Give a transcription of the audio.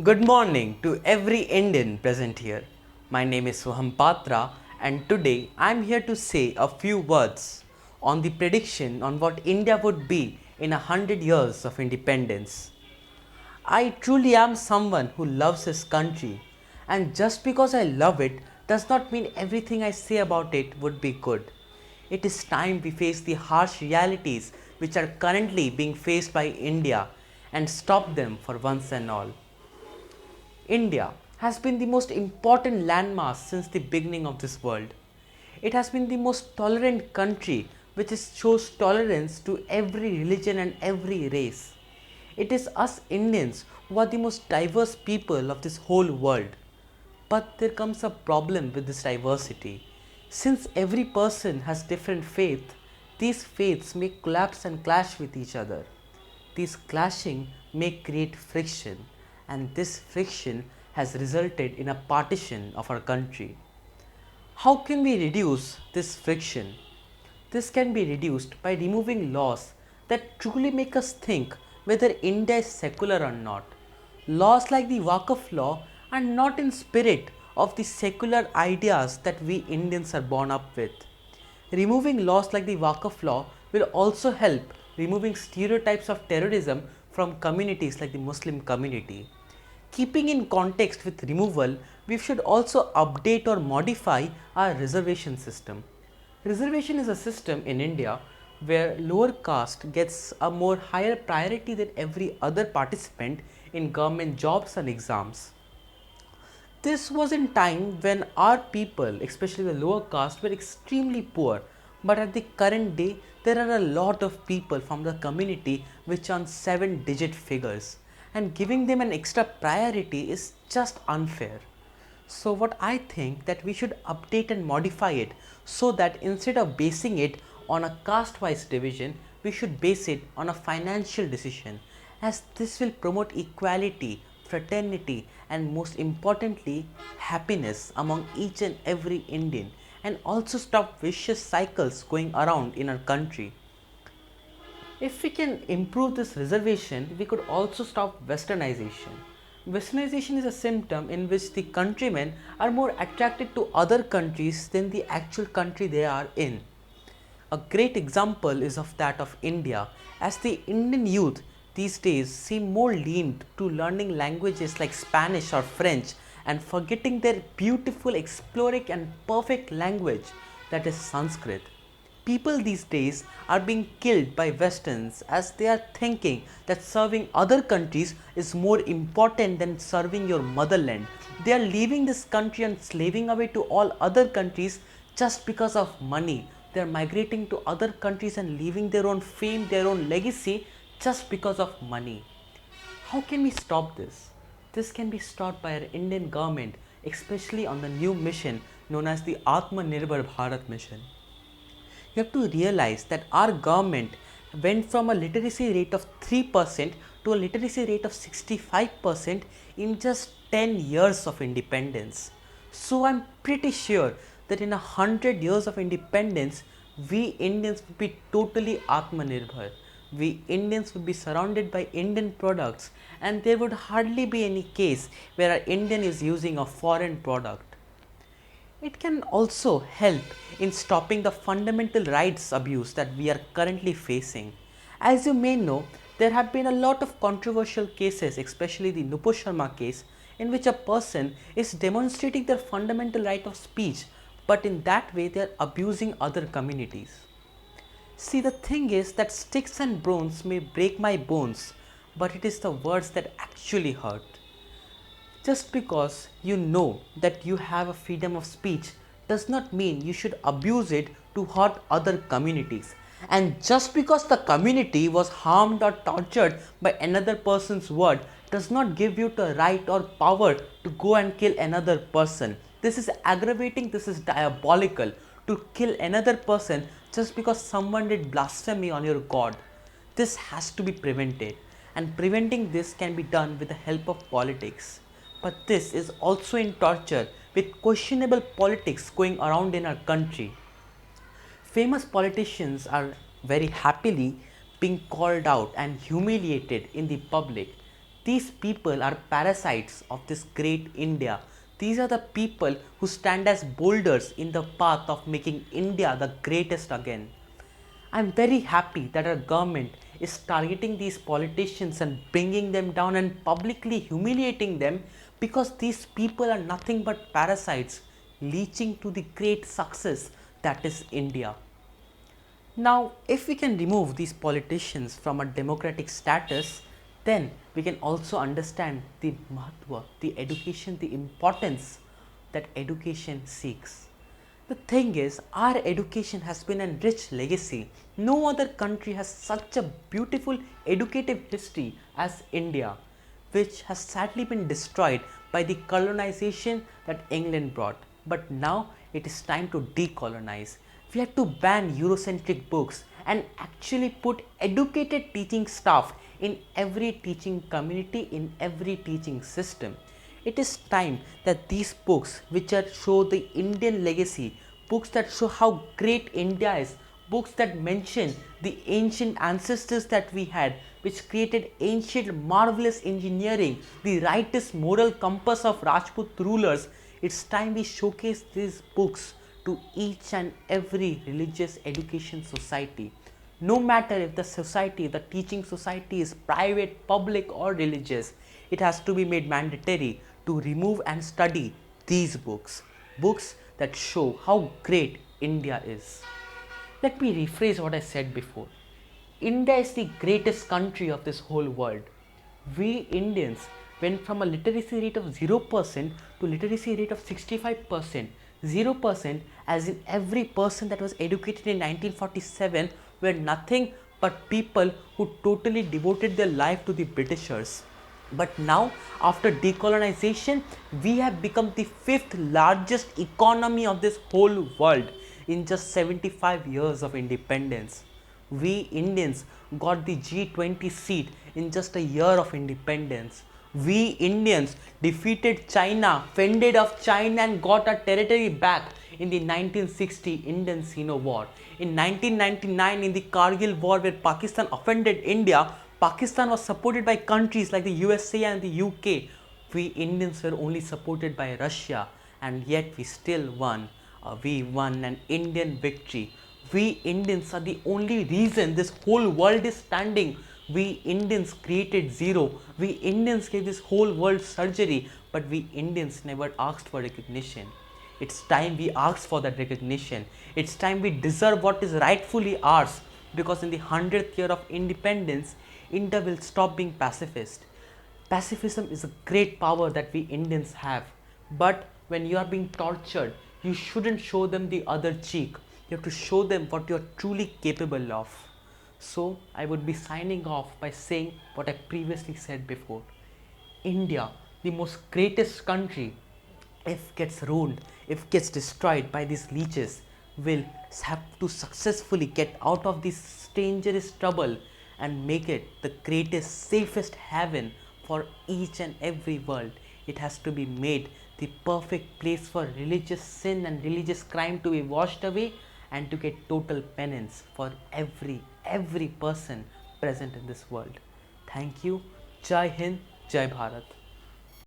Good morning to every Indian present here. My name is Soham Patra and today I am here to say a few words on the prediction on what India would be in 100 years of independence. I truly am someone who loves his country, and just because I love it does not mean everything I say about it would be good. It is time we face the harsh realities which are currently being faced by India and stop them for once and all. India has been the most important landmass since the beginning of this world. It has been the most tolerant country which shows tolerance to every religion and every race. It is us Indians who are the most diverse people of this whole world. But there comes a problem with this diversity. Since every person has different faith, these faiths may collapse and clash with each other. These clashing may create friction, and this friction has resulted in a partition of our country. How can we reduce this friction? This can be reduced by removing laws that truly make us think whether India is secular or not. Laws like the Waqf law are not in spirit of the secular ideas that we Indians are born up with. Removing laws like the Waqf law will also help removing stereotypes of terrorism from communities like the Muslim community. Keeping in context with removal, we should also update or modify our reservation system. Reservation is a system in India where lower caste gets a more higher priority than every other participant in government jobs and exams. This was in time when our people, especially the lower caste, were extremely poor. But at the current day, there are a lot of people from the community which earn 7-digit figures, and giving them an extra priority is just unfair. So what I think that we should update and modify it so that instead of basing it on a caste wise division, we should base it on a financial decision, as this will promote equality, fraternity, and most importantly happiness among each and every Indian, and also stop vicious cycles going around in our country. If we can improve this reservation, we could also stop Westernization. Westernization is a symptom in which the countrymen are more attracted to other countries than the actual country they are in. A great example is of that of India, as the Indian youth these days seem more leaned to learning languages like Spanish or French and forgetting their beautiful, exploring, and perfect language that is Sanskrit. People these days are being killed by Westerns as they are thinking that serving other countries is more important than serving your motherland. They are leaving this country and slaving away to all other countries just because of money. They are migrating to other countries and leaving their own fame, their own legacy just because of money. How can we stop this? This can be stopped by our Indian government, especially on the new mission known as the Atmanirbhar Bharat mission. You have to realize that our government went from a literacy rate of 3% to a literacy rate of 65% in just 10 years of independence. So I'm pretty sure that in 100 years of independence, we Indians would be totally Atmanirbhar. We Indians would be surrounded by Indian products, and there would hardly be any case where an Indian is using a foreign product. It can also help in stopping the fundamental rights abuse that we are currently facing. As you may know, there have been a lot of controversial cases, especially the Nupur Sharma case, in which a person is demonstrating their fundamental right of speech, but in that way they are abusing other communities. See, the thing is that sticks and stones may break my bones, but it is the words that actually hurt. Just because you know that you have a freedom of speech does not mean you should abuse it to hurt other communities. And just because the community was harmed or tortured by another person's word does not give you the right or power to go and kill another person. This is aggravating, this is diabolical to kill another person just because someone did blasphemy on your God. This has to be prevented, and preventing this can be done with the help of politics. But this is also in torture with questionable politics going around in our country. Famous politicians are very happily being called out and humiliated in the public. These people are parasites of this great India. These are the people who stand as boulders in the path of making India the greatest again. I'm very happy that our government is targeting these politicians and bringing them down and publicly humiliating them, because these people are nothing but parasites leeching to the great success that is India. Now, if we can remove these politicians from a democratic status, then we can also understand the mahatva, the education, the importance that education seeks. The thing is, our education has been a rich legacy. No other country has such a beautiful educative history as India, which has sadly been destroyed by the colonization that England brought. But now it is time to decolonize. We have to ban Eurocentric books and actually put educated teaching staff in every teaching community, in every teaching system. It is time that these books, which are show the Indian legacy, books that show how great India is, books that mention the ancient ancestors that we had, which created ancient marvelous engineering, the righteous moral compass of Rajput rulers. It's time we showcase these books to each and every religious education society. No matter if the society, the teaching society is private, public, or religious, it has to be made mandatory to remove and study these books. Books that show how great India is. Let me rephrase what I said before. India is the greatest country of this whole world. We Indians went from a literacy rate of 0% to literacy rate of 65%. 0% as in every person that was educated in 1947 were nothing but people who totally devoted their life to the Britishers. But now, after decolonization, we have become the fifth largest economy of this whole world in just 75 years of independence. We Indians got the G20 seat in just a year of independence. We Indians defeated China, fended off China, and got our territory back in the 1960 Indian-Sino War. In 1999, in the Kargil War, where Pakistan offended India, Pakistan was supported by countries like the USA and the UK. We Indians were only supported by Russia, and yet we still won. We won an Indian victory. We Indians are the only reason this whole world is standing. We Indians created zero. We Indians gave this whole world surgery, but we Indians never asked for recognition. It's time we ask for that recognition. It's time we deserve what is rightfully ours, because in the 100th year of independence, India will stop being pacifist. Pacifism is a great power that we Indians have, but when you are being tortured, you shouldn't show them the other cheek. You have to show them what you are truly capable of. So I would be signing off by saying what I previously said before. India, the most greatest country, if gets ruined, if gets destroyed by these leeches, will have to successfully get out of this dangerous trouble and make it the greatest, safest haven for each and every world. It has to be made the perfect place for religious sin and religious crime to be washed away, and to get total penance for every person present in this world. Thank you. Jai Hind, Jai Bharat.